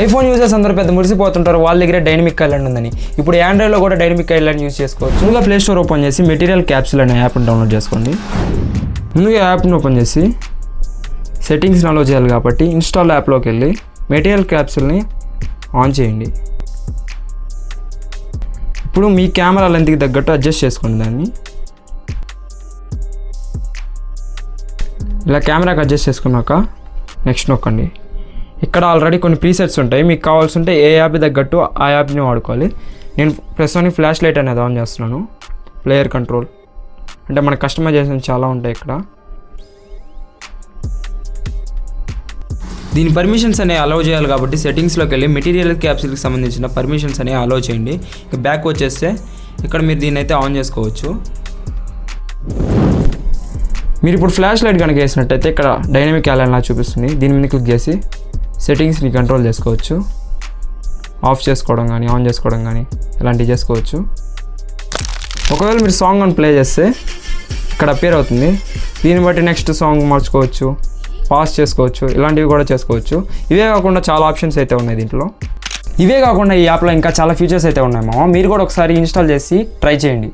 IPhone users అందరూ పెద్ద మురిసిపోతుంటారు వాళ్ళ దగ్గర డైనమిక్ ఐలాండ్ ఉందని. ఇప్పుడు ఆండ్రాయిడ్లో కూడా డైనమిక్ ఐలాండ్ యూజ్ చేసుకోవచ్చు. ముందుగా ప్లే స్టోర్ ఓపెన్ చేసి మెటీరియల్ క్యాప్సూల్ అనే యాప్ని డౌన్లోడ్ చేసుకోండి. ముందుగా యాప్ని ఓపెన్ చేసి సెట్టింగ్స్ని అలో చేయాలి కాబట్టి ఇన్స్టాల్ యాప్లోకి వెళ్ళి మెటీరియల్ క్యాప్సూల్ని ఆన్ చేయండి. ఇప్పుడు మీ కెమెరా లెంత్కి తగ్గట్టు అడ్జస్ట్ చేసుకోండి. దాన్ని ఇలా కెమెరాకి అడ్జస్ట్ చేసుకున్నాక నెక్స్ట్ నొక్కండి. ఇక్కడ ఆల్రెడీ కొన్ని ప్రీసెట్స్ ఉంటాయి, మీకు కావాల్సి ఉంటే ఏ యాప్ తగ్గట్టు ఆ యాప్ని వాడుకోవాలి. నేను ప్రస్తుతానికి ఫ్లాష్ లైట్ అనేది ఆన్ చేస్తున్నాను. ప్లేయర్ కంట్రోల్ అంటే మన కస్టమైజేషన్ చాలా ఉంటాయి ఇక్కడ. దీని పర్మిషన్స్ అనేవి అలౌ చేయాలి కాబట్టి సెట్టింగ్స్లోకి వెళ్ళి మెటీరియల్ క్యాప్సూల్కి సంబంధించిన పర్మిషన్స్ అనేవి అలౌ చేయండి. ఇక బ్యాక్ వచ్చేస్తే ఇక్కడ మీరు దీన్ని అయితే ఆన్ చేసుకోవచ్చు. మీరు ఇప్పుడు ఫ్లాష్ లైట్ కనుక వేసినట్టయితే ఇక్కడ డైనమిక్ ఐలాండ్ లా చూపిస్తుంది. దీని మీద క్లిక్ చేసి సెట్టింగ్స్ని కంట్రోల్ చేసుకోవచ్చు. ఆఫ్ చేసుకోవడం కానీ ఆన్ చేసుకోవడం కానీ ఇలాంటివి చేసుకోవచ్చు. ఒకవేళ మీరు సాంగ్ అని ప్లే చేస్తే ఇక్కడ అపియర్ అవుతుంది. దీన్ని బట్టి నెక్స్ట్ సాంగ్ మార్చుకోవచ్చు, పాస్ చేసుకోవచ్చు, ఇలాంటివి కూడా చేసుకోవచ్చు. ఇవే కాకుండా చాలా ఆప్షన్స్ అయితే ఉన్నాయి దీంట్లో. ఇవే కాకుండా ఈ యాప్లో ఇంకా చాలా ఫీచర్స్ అయితే ఉన్నాయి మామ. మీరు కూడా ఒకసారి ఇన్స్టాల్ చేసి ట్రై చేయండి.